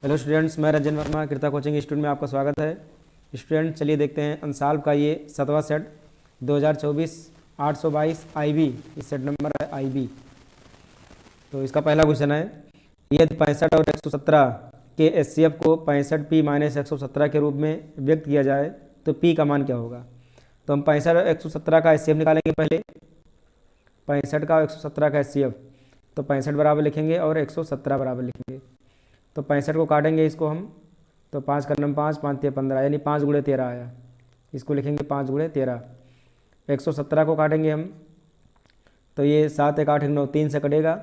Hello students, मैं रंजन वर्मा कृता coaching institute में आपका स्वागत है। स्टूडेंट चलिए देखते हैं अनसॉल्व का ये 7वां सेट 2024 822 IB। इस सेट नंबर है IB। तो इसका पहला क्वेश्चन है, यदि 65 और 117 के HCF को 65P माइनस 117 के रूप में व्यक्त किया जाए तो P का मान क्या होगा। तो हम 65 और 117 का HCF निकालेंगे। पहले 65 का और 117 का HCF, तो 65 बराबर लिखेंगे और 117 बराबर लिखेंगे। तो 65 को काटेंगे इसको हम, तो 5 का नम 5 5 ते 15 यानी 5 गुणे 13 आया। इसको लिखेंगे 5 गुणे 13। 117 को काटेंगे हम, तो ये 7 1 8 1 9 3 से कटेगा,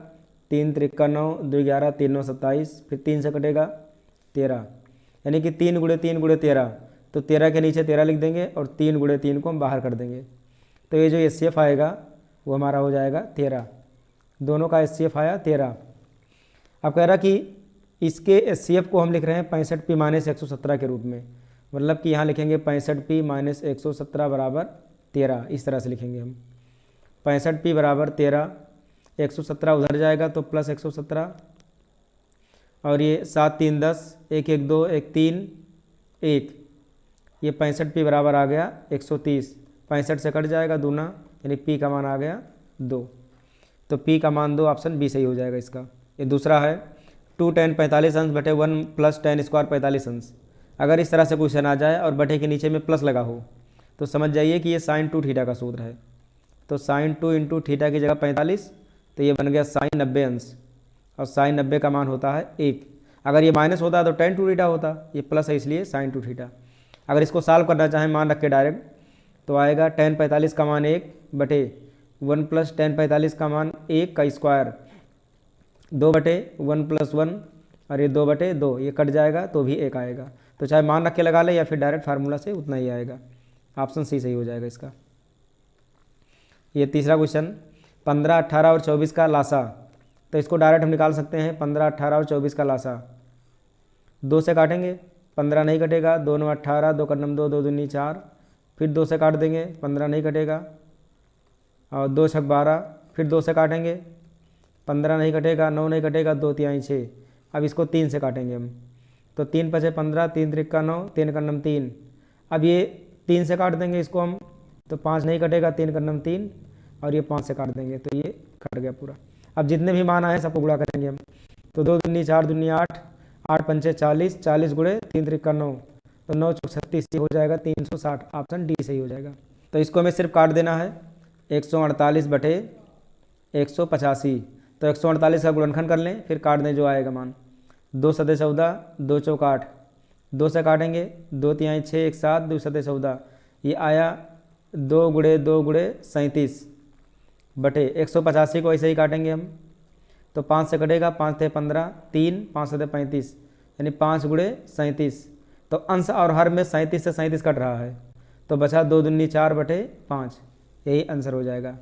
3 त्रिक्का 9 2 11 3 9 27, फिर 3 से कटेगा 13, यानी कि 3 गुणे 3 गुणे 13। तो 13 के नीचे 13 लिख देंगे और 3 गुणे 3 को हम बाहर कर देंगे। तो ये जो HCF आएगा वो हमारा हो जाएगा 13। दोनों का HCF आया 13। अब कह रहा कि इसके HCF को हम लिख रहे हैं 65P माइनस 117 के रूप में, मतलब कि यहाँ लिखेंगे 65P माइनस 117 बराबर 13। इस तरह से लिखेंगे हम 65P बराबर 13, 117 उधर जाएगा तो प्लस 117, और ये 7 3 10 1 1 2 1 3 1, ये 65P बराबर आ गया 130। 65 से कट जाएगा दूना, यानी P का मान आ गया 2। तो P का मान 2, ऑप्शन बी सही हो जाएगा इसका। ये दूसरा है 2 tan 45 अंश बटे 1 प्लस tan स्क्वायर 45 अंश। अगर इस तरह से क्वेश्चन आ जाए और बटे के नीचे में प्लस लगा हो तो समझ जाइए कि ये sin 2 थीटा का सूत्र है। तो sin 2 इंटू थीटा की जगह 45, तो ये बन गया sin 90 अंश, और sin 90 का मान होता है 1। अगर ये माइनस होता तो tan 2 थीटा होता, ये प्लस है इसलिए sin 2 थीटा। अगर इसको सॉल्व करना चाहें मान रख के डायरेक्ट, तो आएगा tan 45 का मान 1 बटे 1 प्लस tan 45 का मान 1 का स्क्वायर 2 बटे 1 प्लस 1, और ये 2 बटे 2, ये कट जाएगा तो भी 1 आएगा। तो चाहे मान रख के लगा ले या फिर डायरेक्ट फार्मूला से उतना ही आएगा। ऑप्शन सी सही हो जाएगा इसका। ये तीसरा क्वेश्चन 15 18 और 24 का लासा। तो इसको डायरेक्ट हम निकाल सकते हैं। 15 18 और 24 का लासा 2 से काटेंगे, 15 नहीं कटेगा, 2 9 18, 2 का नम 2 2 दूनी 4, फिर 2 से काट देंगे, 15 नहीं कटेगा, और 2 छक 12, फिर 2 से काटेंगे, 15 नहीं कटेगा, 9 नहीं कटेगा, 2 तिहाई 6। अब इसको 3 से काटेंगे हम, तो 3 पचे 15, 3 त्रिक्का 9, 3 का नम 3। अब ये 3 से काट देंगे इसको हम, तो 5 नहीं कटेगा, 3 का नम 3, और ये 5 से काट देंगे तो ये कट गया पूरा। अब जितने भी मान आए सबको गुणा करेंगे हम, तो 2 दूनी 4 दूनी 8, 8 पंचे 40, 40 गुणे 3 त्रिक्का 9, तो 9 चौक 36, ये हो जाएगा 360। ऑप्शन डी सही हो जाएगा। तो इसको हमें सिर्फ काट देना है, 148 बटे 185। तो 148 का गुणनखंड कर लें, फिर काट दें जो आएगा मान। 2 सदे 14, 2 चौक 8, 2 से काटेंगे, 2 तिहाई 6, 1 7, 2 सदे 14, ये आया 2 गुणे 2 गुणे 37 बटे 185 को ऐसे ही काटेंगे हम, तो 5 से कटेगा, 5 थे 15, 3 5 सदे 35, यानी 5 गुणे 37। तो अंश और हर में 37 से 37 कट रहा है, तो बचा 2 दूनी 4 बटे 5, यही आंसर हो जाएगा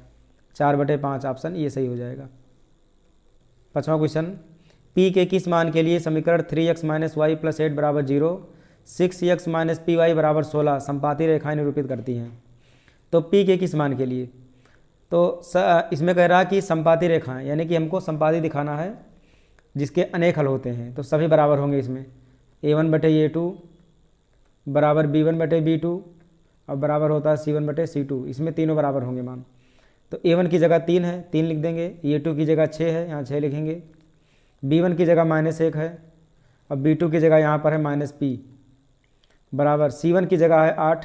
4 बटे 5। ऑप्शन ये सही हो जाएगा। 5वां क्वेश्चन, P के किस मान के लिए समीकरण 3x माइनस वाई प्लस 8 बराबर 0, 6x माइनस पी वाई बराबर 16 संपाती रेखाएं निरूपित करती हैं। तो P के किस मान के लिए, तो इसमें कह रहा कि संपाती रेखाएं, यानी कि हमको संपाती दिखाना है जिसके अनेक हल होते हैं, तो सभी बराबर होंगे इसमें। A1 बटे A2 बराबर B1 बटे B2, और बराबर होता है C1 बटे C2। इसमें तीनों बराबर होंगे मान। तो A1 की जगह 3 है, 3 लिख देंगे। A2 की जगह 6 है, यहाँ 6 लिखेंगे। B1 की जगह -1 है, और B2 की जगह यहाँ पर है -P, बराबर C1 की जगह है 8,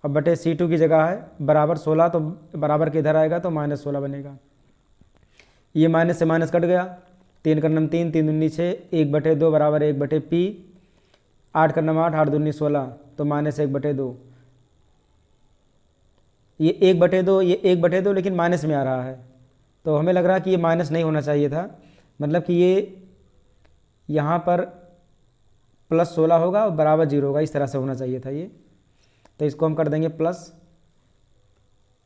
और बटे C2 की जगह है बराबर 16। तो बराबर के इधर आएगा तो -16 बनेगा। ये माइनस से माइनस कट गया, 3 का नम 3, 3 दूनी 6, 1 बटे 2 बराबर 1 बटे P, 8 का नम 8, 8 दूनी 16, तो -1 बटे 2। ये 1 बटे 2, ये 1 बटे 2, लेकिन माइनस में आ रहा है, तो हमें लग रहा है कि ये माइनस नहीं होना चाहिए था, मतलब कि ये यहाँ पर प्लस 16 होगा और बराबर 0 होगा, इस तरह से होना चाहिए था ये। तो इसको हम कर देंगे प्लस,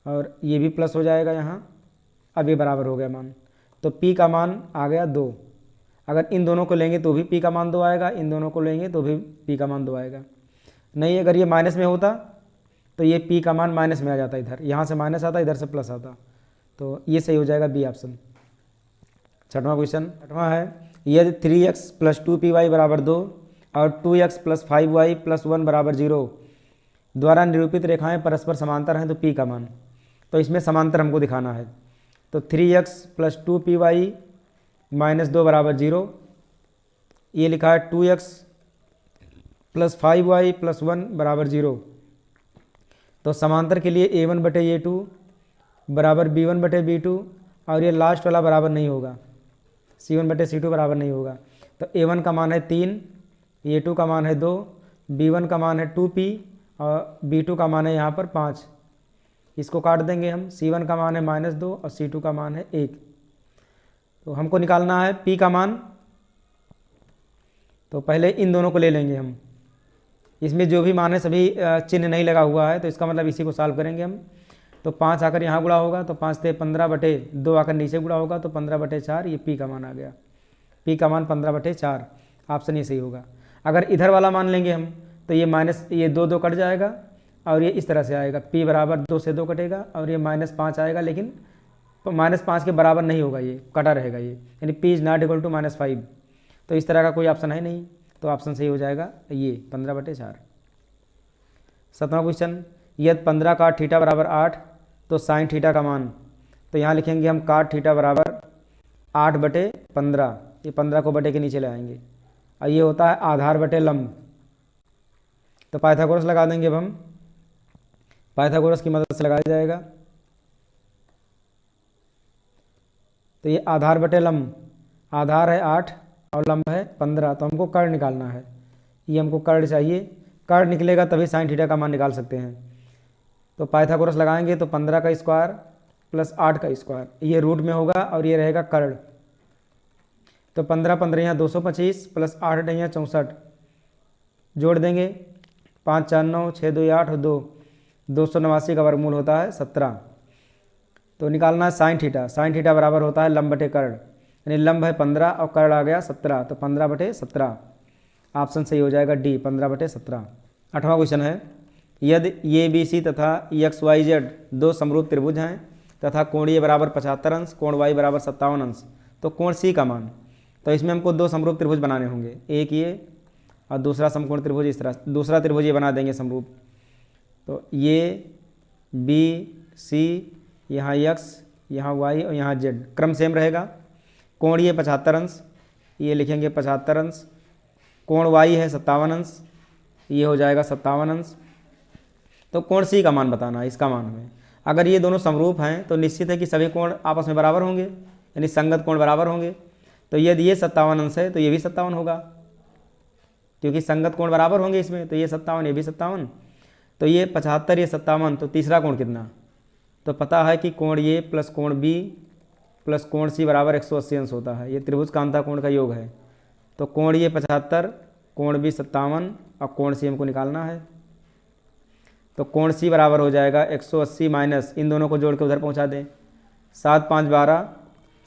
और ये भी प्लस हो जाएगा यहाँ। अब ये बराबर हो गया मान, तो P का मान आ गया 2। अगर इन दोनों को लेंगे तो भी P का मान 2 आएगा, इन दोनों को लेंगे तो भी P का मान 2 आएगा। नहीं, अगर ये माइनस में होता तो ये P का मान माइनस में आ जाता, इधर यहाँ से माइनस आता, इधर से प्लस आता। तो ये सही हो जाएगा बी ऑप्शन। 6वां क्वेश्चन, 6वां है यदि 3x प्लस 2py बराबर 2 और 2x प्लस 5y प्लस 1 बराबर 0 द्वारा निरूपित रेखाएं परस्पर समांतर हैं तो p का मान। तो इसमें समांतर हमको दिखाना है। तो 3x प्लस 2py माइनस 2 बराबर 0, ये लिखा है 2x प्लस 5y प्लस 1 बराबर 0। तो समांतर के लिए a1 बटे a2 बराबर b1 बटे b2 और ये लास्ट वाला बराबर नहीं होगा, c1 बटे c2 बराबर नहीं होगा। तो a1 का मान है 3, a2 का मान है 2, b1 का मान है 2p और b2 का मान है यहाँ पर 5। इसको काट देंगे हम, c1 का मान है -2 और c2 का मान है 1। तो हमको निकालना है p का मान। तो पहले इन दोनों को ले लेंगे हम, इसमें जो भी मान है सभी चिन्ह नहीं लगा हुआ है, तो इसका मतलब इसी को सॉल्व करेंगे हम। तो 5 आकर यहाँ गुणा होगा तो 5 थे 15 बटे 2 आकर नीचे गुणा होगा तो 15 बटे 4, ये p का मान आ गया। p का मान 15 बटे 4, ऑप्शन ये सही होगा। अगर इधर वाला मान लेंगे हम तो ये माइनस, ये 2 कट जाएगा और ये इस तरह से आएगा, p बराबर 2 से 2 कटेगा और ये -5 आएगा, लेकिन -5 के बराबर नहीं होगा, ये कटा रहेगा ये, यानी p is not equal to -5। तो इस तरह का कोई ऑप्शन है नहीं, तो ऑप्शन सही हो जाएगा ये 15 बटे 4। 7वां क्वेश्चन, यदि 15 काट थीटा बराबर 8 तो साइन थीटा का मान। तो यहाँ लिखेंगे हम काट थीटा बराबर 8 बटे 15, ये 15 को बटे के नीचे ले आएंगे और ये होता है आधार बटे लंब। तो पाइथागोरस लगा देंगे अब हम, पाइथागोरस की मदद से लगाया जाएगा। तो ये आधार बटे लंब, आधार है 8 और लंब है 15, तो हमको कर्ण निकालना है, ये हमको कर्ण चाहिए। कर्ण निकलेगा तभी साइन थीटा का मान निकाल सकते हैं। तो पाइथागोरस लगाएंगे तो 15 का स्क्वायर प्लस 8 का स्क्वायर, ये रूट में होगा और ये रहेगा कर्ण। तो 15 15 यहाँ 225 प्लस 8 यहाँ 64, जोड़ देंगे 5 4 9 6 2 8 और 2, 289 का वर्गमूल होता है 17। तो निकालना है साइन थीटा। साइन थीटा बराबर होता है लंब बटे कर्ण, यानी लंब है 15 और कर्ण आ गया 17, तो 15 बटे 17, ऑप्शन सही हो जाएगा डी, 15 बटे 17। 8वां क्वेश्चन है, यदि ए बी सी तथा एक्स वाई जेड दो समरूप त्रिभुज हैं तथा कोण ए बराबर 75 अंश, कोण वाई बराबर 57 अंश, तो कोण सी का मान। तो इसमें हमको दो समरूप त्रिभुज बनाने होंगे, एक ये और दूसरा समकोण त्रिभुज इस तरह, दूसरा त्रिभुज ये बना देंगे समरूप। तो ये बी सी, यहाँ एक्स, यहाँ वाई और यहाँ जेड, क्रम सेम रहेगा। कोण ये 75 अंश, ये लिखेंगे 75 अंश। कोण वाई है 57 अंश, ये हो जाएगा 57 अंश। तो कोण सी का मान बताना है, इसका मान हमें। अगर ये दोनों समरूप हैं तो निश्चित है कि सभी कोण आपस में बराबर होंगे, यानी संगत कोण बराबर होंगे। तो यदि ये 57 अंश है तो ये भी 57 होगा, क्योंकि संगत कोण बराबर होंगे इसमें। तो ये 57, ये भी 57, तो ये 75, ये 57, तो तीसरा कोण कितना। तो पता है कि कोण ए प्लस कोण बी प्लस कोण सी बराबर 180 अंश होता है, ये त्रिभुज कांता कोण का योग है। तो कोण ए 75, कोण बी 57 और कोण सी हमको निकालना है। तो कोण सी बराबर हो जाएगा 180 माइनस, इन दोनों को जोड़ के उधर पहुंचा दें, 7 5 12,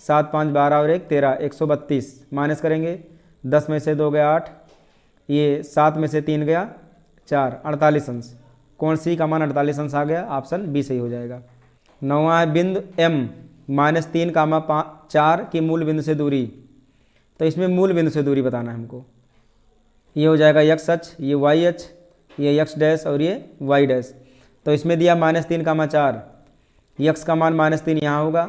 7 5 12 और 1 13, 132 माइनस करेंगे, 10 में से 2 गया 8, ये 7 में से 3 गया 4, 48 अंश। कोण सी का मान 48 अंश आ गया, ऑप्शन बी सही हो जाएगा। 9वां है बिंदु M -3, 4 की मूल बिंदु से दूरी। तो इसमें मूल बिंदु से दूरी बताना है हमको। ये हो जाएगा x अक्ष, ये y अक्ष, ये x डैश और ये y डैश। तो इसमें दिया -3, 4, x का मान -3 यहाँ होगा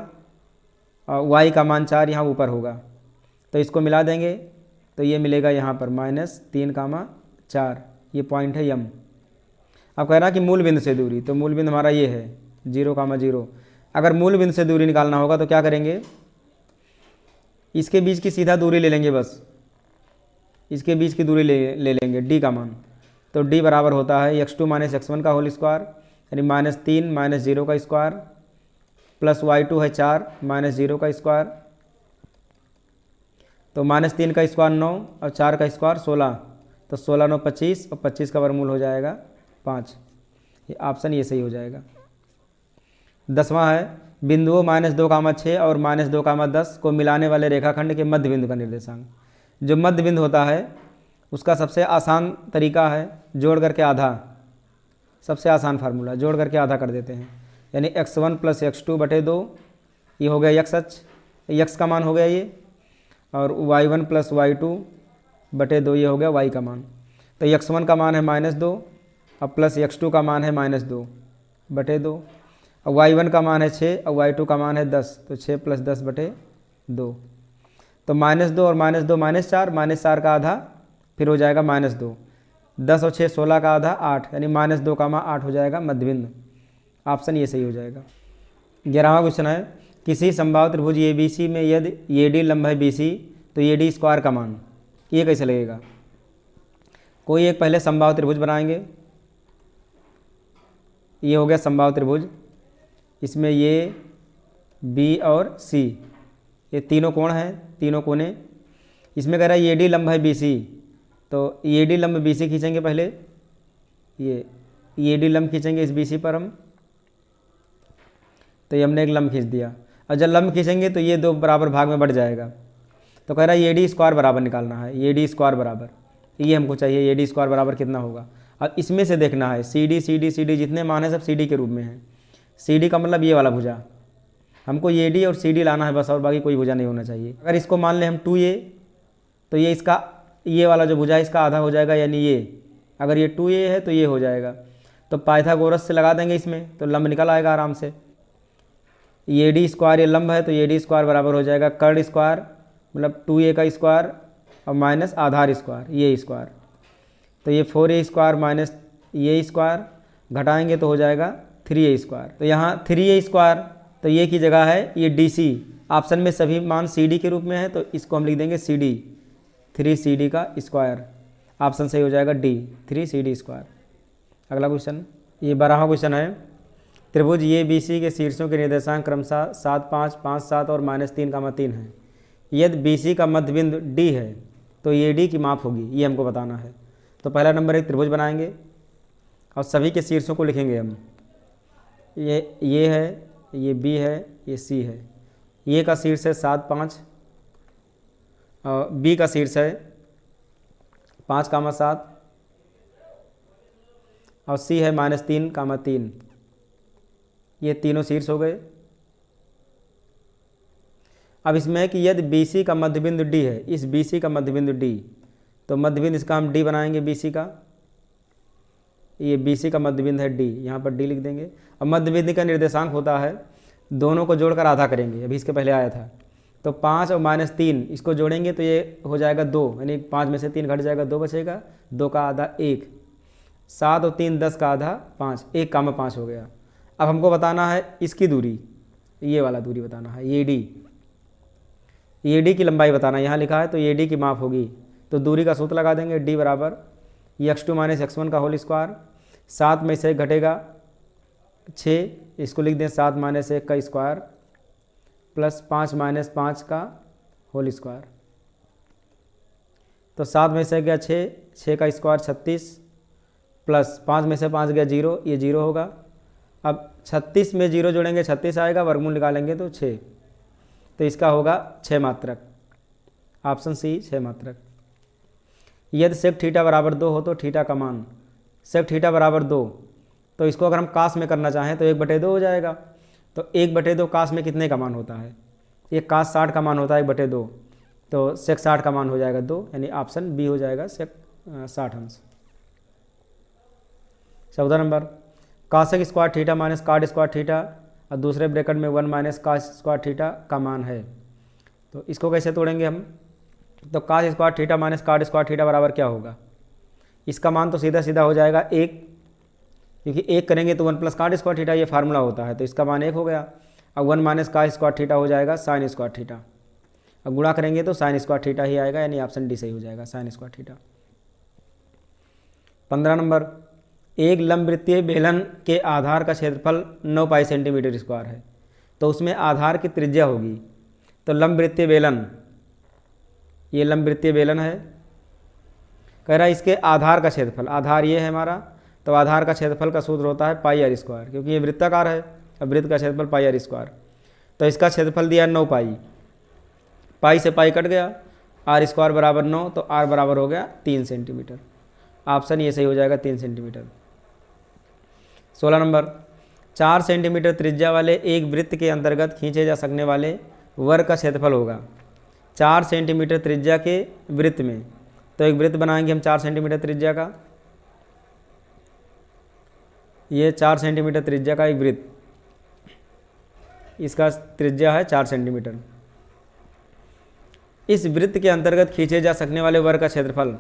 और y का मान 4 यहाँ ऊपर होगा। तो इसको मिला देंगे तो ये मिलेगा यहाँ पर -3, 4, ये पॉइंट है M। अब कह रहा है कि मूल बिंदु से दूरी, तो मूल बिंदु हमारा ये है 0, 0। अगर मूल बिंदु से दूरी निकालना होगा तो क्या करेंगे, इसके बीच की सीधा दूरी ले लेंगे, बस इसके बीच की दूरी ले लेंगे d का मान। तो d बराबर होता है x2 - x1 का होल स्क्वायर, यानी -3 - 0 का स्क्वायर प्लस y2 है 4 - 0 का स्क्वायर। तो -3 का स्क्वायर 9 और 4 का स्क्वायर 16, तो 16 9 25 और 25 का वर्गमूल हो जाएगा 5, ये ऑप्शन ये सही हो जाएगा। 10वां है बिंदुओं -2, 6 और -2, 10 को मिलाने वाले रेखाखंड के मध्य बिंदु का निर्देशांक। जो मध्य बिंदु होता है उसका सबसे आसान तरीका है जोड़ करके आधा, सबसे आसान फार्मूला जोड़ करके आधा कर देते हैं, यानी x1 + x2 बटे 2, ये हो गया x अक्ष, x का मान हो गया ये, और y1 प्लस y2 बटे 2 ये हो गया y का मान। तो x1 का मान है -2 और प्लस x2 का मान है -2 बटे 2 और y1 का मान है 6 और y2 का मान है 10, तो 6 प्लस 10 बटे 2। तो -2 और -2 -4 का आधा फिर हो जाएगा -2, 10 और 6 16 का आधा 8, यानी -2 का 8 हो जाएगा मध्यबिंदु। ऑप्शन ये सही हो जाएगा। 11वां क्वेश्चन है, किसी समबाहु त्रिभुज ABC में यदि AD लंब है BC तो AD स्क्वायर का मान, ये कैसे लगेगा? कोई एक पहले समबाहु त्रिभुज बनाएंगे। ये हो गया समबाहु त्रिभुज, इसमें ये B और C ये तीनों कोण हैं, तीनों कोने। इसमें कह रहा है AD लंब है BC, तो AD लंब BC खींचेंगे पहले, ये AD लंब खींचेंगे इस BC पर हम, तो ये हमने एक लंब खींच दिया। और जब लंब खींचेंगे तो ये दो बराबर भाग में बढ़ जाएगा। तो कह रहा है AD स्क्वायर बराबर निकालना है, AD स्क्वायर बराबर, ये हमको चाहिए। AD स्क्वायर बराबर कितना होगा? अब इसमें से देखना है CD CD CD जितने मान हैं सब CD के रूप में हैं। CD का मतलब ये वाला भुजा, हमको AD और CD लाना है बस, और बाकी कोई भुजा नहीं होना चाहिए। अगर इसको मान लें हम 2A, तो ये इसका ये वाला जो भुजा है इसका आधा हो जाएगा, यानी ये, अगर ये 2A है तो ये हो जाएगा। तो पाइथागोरस से लगा देंगे इसमें, तो लंब निकल आएगा आराम से। AD स्क्वायर ये लंब है, तो AD स्क्वायर बराबर हो जाएगा कर्ण स्क्वायर मतलब 2A का स्क्वायर और माइनस आधार स्क्वायर, ये स्क्वायर। तो ये 4A स्क्वायर माइनस ये स्क्वायर घटाएंगे तो हो जाएगा 3A स्क्वायर। तो यहाँ 3A स्क्वायर, तो ये की जगह है ये DC। ऑप्शन में सभी मान CD के रूप में है, तो इसको हम लिख देंगे CD, 3CD का स्क्वायर। ऑप्शन सही हो जाएगा D, 3CD स्क्वायर। अगला क्वेश्चन, ये 12वां क्वेश्चन है, त्रिभुज ABC के शीर्षों के निर्देशांक क्रमशः 7 5 5 7 और -3, है। यदि BC का मध्य बिंदु D है तो AD की माप होगी, ये हमको बताना है। तो पहला नंबर एक त्रिभुज बनाएंगे और सभी के शीर्षों को लिखेंगे हम। ये है, ये B है, ये C है। ये का शीर्ष है 7 5 और B का शीर्ष है 5, 7 और C है -3, ये तीनों शीर्ष हो गए। अब इसमें है कि यदि BC का मध्य बिंदु D है, इस BC का मध्य बिंदु D, तो मध्य बिंदु इसका हम D बनाएंगे BC का। ये BC का मध्य बिंदु है D, यहाँ पर D लिख देंगे। अब मध्य बिंदु का निर्देशांक होता है, दोनों को जोड़कर आधा करेंगे, अभी इसके पहले आया था। तो 5 और -3 इसको जोड़ेंगे तो ये हो जाएगा 2, यानी 5 में से 3 घट जाएगा, 2 बचेगा, 2 का आधा 1, 7 और 3 10 का आधा 5, 1 का 5 हो गया। अब हमको बताना है इसकी दूरी, ये वाला दूरी बताना है, AD की लंबाई बताना है, यहाँ लिखा है तो AD की माप होगी। तो दूरी का सूत्र लगा देंगे, D बराबर x2 - x1 का होल स्क्वायर, 7 में से घटेगा 6, इसको लिख दें 7 - 1 का स्क्वायर प्लस 5 - 5 का होल स्क्वायर। तो 7 में से गया 6, 6 का स्क्वायर 36 प्लस 5 में से 5 गया 0, ये 0 होगा। अब 36 में 0 जोड़ेंगे 36 आएगा, वर्गमूल निकालेंगे तो 6, तो इसका होगा 6 मात्रक। ऑप्शन C 6 मात्रक। यदि सेक थीटा बराबर 2 हो तो थीटा का मान, सेक थीटा बराबर 2, तो इसको अगर हम कास में करना चाहें तो 1/2 हो जाएगा। तो 1/2 कास में कितने का मान होता है? ये कास 60 का मान होता है 1/2, तो सेक 60 का मान हो जाएगा 2, यानी ऑप्शन B हो जाएगा सेक 60 अंश। 14 number, cosec square theta minus cot square theta और दूसरे ब्रैकेट में 1 माइनस कास स्क्वायर थीटा का मान है। तो इसको कैसे तोड़ेंगे हम? तो cos square theta minus cot square theta बराबर क्या होगा? इसका मान तो सीधा सीधा हो जाएगा 1, क्योंकि 1 करेंगे तो 1 प्लस काट स्क्वायर थीटा ये फार्मूला होता है, तो इसका मान 1 हो गया। अब 1 माइनस काट स्क्वायर थीटा हो जाएगा साइन स्क्वायर थीटा, अब गुणा करेंगे तो साइन स्क्वायर थीटा ही आएगा, यानी ऑप्शन D सही हो जाएगा, साइन स्क्वायर थीटा। 15 नंबर, एक लंबवृत्तीय बेलन के आधार का क्षेत्रफल 9 पाई सेंटीमीटर स्क्वायर है, तो उसमें आधार की त्रिज्या होगी। तो लंबवृत्तीय बेलन, ये लंबवृत्तीय बेलन है, कह रहा है इसके आधार का क्षेत्रफल, आधार ये है हमारा, तो आधार का क्षेत्रफल का सूत्र होता है पाई r स्क्वायर, क्योंकि ये वृत्ताकार है, अब वृत्त का क्षेत्रफल पाई r स्क्वायर। तो इसका क्षेत्रफल दिया 9 पाई, पाई से पाई कट गया, r स्क्वायर बराबर 9, तो r बराबर हो गया 3 सेंटीमीटर। ऑप्शन ये सही हो जाएगा 3 सेंटीमीटर। 16 नंबर, 4 सेंटीमीटर त्रिज्या वाले एक वृत्त के अंतर्गत खींचे जा सकने वाले वर्ग का क्षेत्रफल होगा। 4 सेंटीमीटर त्रिज्या के वृत्त में। तो एक वृत्त बनाएंगे हम 4 सेंटीमीटर त्रिज्या का। ये 4 सेंटीमीटर त्रिज्या का एक वृत्त, इसका त्रिज्या है 4 सेंटीमीटर। इस वृत्त के अंतर्गत खींचे जा सकने वाले वर्ग का क्षेत्रफल।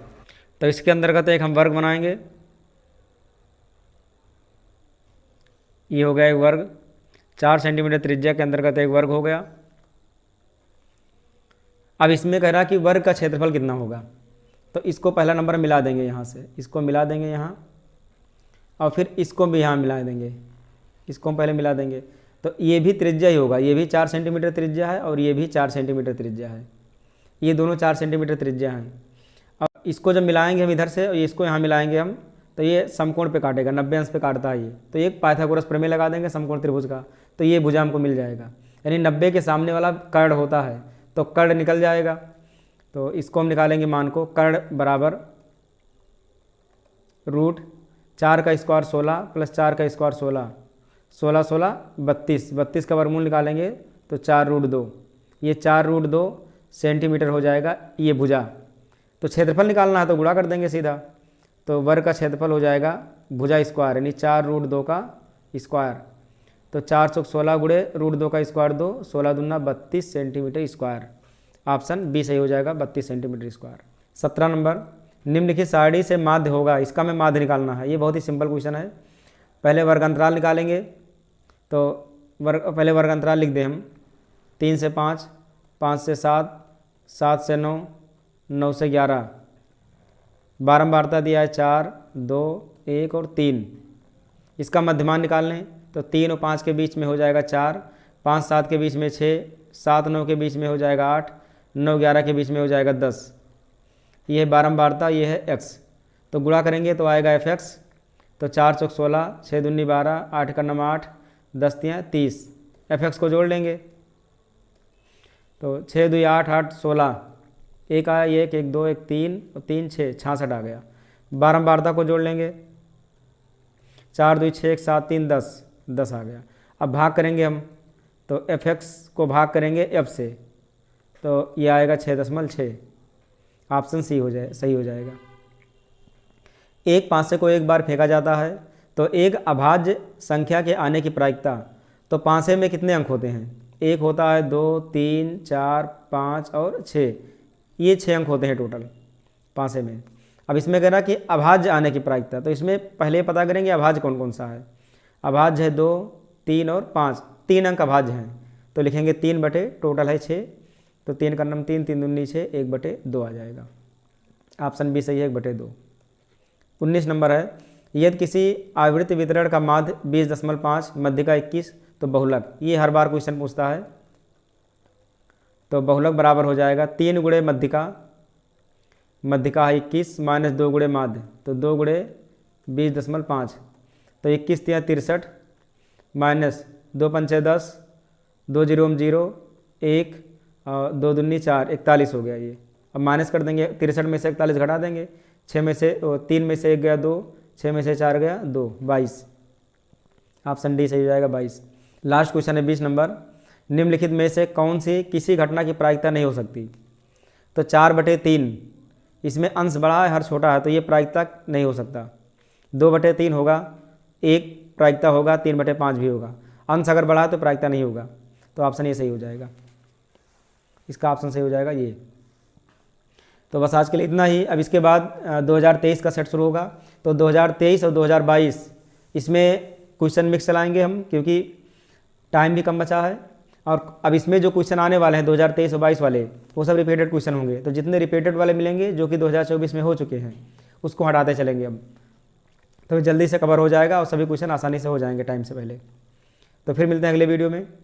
तो इसके अंतर्गत एक हम वर्ग बनाएंगे। ये हो गया एक वर्ग, 4 सेंटीमीटर त्रिज्या के अंतर्गत एक वर्ग हो गया। अब इसमें कह रहा कि वर्ग का क्षेत्रफल कितना होगा, तो इसको पहला नंबर मिला देंगे यहाँ से, इसको मिला देंगे यहाँ, और फिर इसको भी यहाँ मिला देंगे, इसको पहले मिला देंगे। तो ये भी त्रिज्या ही होगा, ये भी 4 सेंटीमीटर त्रिज्या है और ये भी 4 सेंटीमीटर त्रिज्या है, ये दोनों 4 सेंटीमीटर त्रिज्या हैं। अब इसको जब मिलाएंगे हम इधर से और इसको यहाँ मिलाएंगे हम, तो ये समकोण पे काटेगा, 90 अंश पे काटता है ये। तो एक पाइथागोरस प्रमेय लगा देंगे समकोण त्रिभुज का, तो ये भुजा हमको मिल जाएगा। यानी 90 के सामने वाला कर्ण होता है, तो कर्ण निकल जाएगा। तो इसको हम निकालेंगे मान को, कर्ण बराबर रूट 4 का स्क्वायर 16 प्लस 4 का स्क्वायर 16, 16 16 32, 32 का वर्गमूल निकालेंगे तो 4 रूट 2, ये 4 रूट 2 सेंटीमीटर हो जाएगा ये भुजा। तो क्षेत्रफल निकालना है तो गुणा कर देंगे सीधा, तो वर्ग का क्षेत्रफल हो जाएगा भुजा स्क्वायर यानी 4 रूट 2 का स्क्वायर। तो 4 चौक 16 गुणे रूट 2 का स्क्वायर 2, 16 दूना 32 सेंटीमीटर स्क्वायर। ऑप्शन बी सही हो जाएगा, 32 सेंटीमीटर स्क्वायर। 17 नंबर, निम्नलिखित सारणी से माध्य होगा, इसका हमें माध्य निकालना है। ये बहुत ही सिंपल क्वेश्चन है। पहले वर्ग अंतराल निकालेंगे, तो पहले वर्ग अंतराल लिख दें हम, 3 से 5, 5 से 7, 7 से 9, 9 से 11। बारंबारता दिया है 4, 2, 1 और 3। इसका मध्यमान निकाल लें, तो 3 और 5 के बीच में हो जाएगा 4, 5 7 के बीच में 6, 7 9 के बीच में हो जाएगा 8, 9 11 के बीच में हो जाएगा 10। ये है बारंबारता, ये है x। तो गुणा करेंगे तो आएगा fx। तो 4 चौक 16, 6 दूनी 12, 8 का नम 8, 10 तियाँ 30। fx को जोड़ लेंगे, तो 6 2 8 8 16, एक आया 1 1 2 1 3 और 3 6 66 आ गया। बारंबारता को जोड़ लेंगे, 4 2 6 1 7 3 10, 10 आ गया। अब भाग करेंगे हम, तो fx को भाग करेंगे f से, तो ये आएगा 6.6। ऑप्शन सी हो जाए, सही हो जाएगा। एक पांसे को एक बार फेंका जाता है तो एक अभाज्य संख्या के आने की प्रायिकता। तो पांसे में कितने अंक होते हैं? एक होता है, 2 3 4 5 और 6, ये 6 अंक होते हैं टोटल पांसे में। अब इसमें कह रहा कि अभाज्य आने की प्रायिकता, तो इसमें पहले पता करेंगे अभाज्य कौन कौन सा है। अभाज्य है 2 3 और 5, 3 अंक अभाज्य हैं, तो लिखेंगे 3 बटे टोटल है 6, तो 3 का नम 3, 3 दूनी 6, 1 बटे 2 आ जाएगा। ऑप्शन बी सही है, 1 बटे 2। 19 नंबर है, यदि किसी आवृत्ति वितरण का माध्य 20.5, मध्यिका 21, तो बहुलक। ये हर बार क्वेश्चन पूछता है। तो बहुलक बराबर हो जाएगा 3 गुणे मध्यिका, मध्यिका है 21 माइनस 2 गुणे माध्य, तो 2 गुणे 20.5, तो 21 तियाँ 63 माइनस 2 पंचे 10, 2 0 0 1 और 2 दूनी 4, 41 हो गया ये। अब माइनस कर देंगे, 63 में से 41 घटा देंगे, 6 में से 3 में से 1 गया 2, 6 में से 4 गया 2, 22। ऑप्शन डी सही हो जाएगा, 22। लास्ट क्वेश्चन है 20 नंबर, निम्नलिखित में से कौन सी किसी घटना की प्रायिकता नहीं हो सकती? तो 4/3, इसमें अंश बड़ा है हर छोटा है, तो ये प्रायिकता नहीं हो सकता। 2/3 होगा, एक प्रायिकता होगा, 3/5 भी होगा। अंश अगर बड़ा है तो प्रायिकता नहीं होगा, तो ऑप्शन ये सही हो जाएगा, इसका ऑप्शन सही हो जाएगा ये। तो बस आज के लिए इतना ही। अब इसके बाद 2023 का सेट शुरू होगा, तो 2023 और 2022 इसमें क्वेश्चन मिक्स चलाएंगे हम, क्योंकि टाइम भी कम बचा है। और अब इसमें जो क्वेश्चन आने वाले हैं 2023 और 22 वाले, वो सब रिपीटेड क्वेश्चन होंगे। तो जितने रिपीटेड वाले मिलेंगे जो कि 2024 में हो चुके हैं, उसको हटाते चलेंगे अब, तो जल्दी से कवर हो जाएगा और सभी क्वेश्चन आसानी से हो जाएंगे टाइम से पहले। तो फिर मिलते हैं अगले वीडियो में।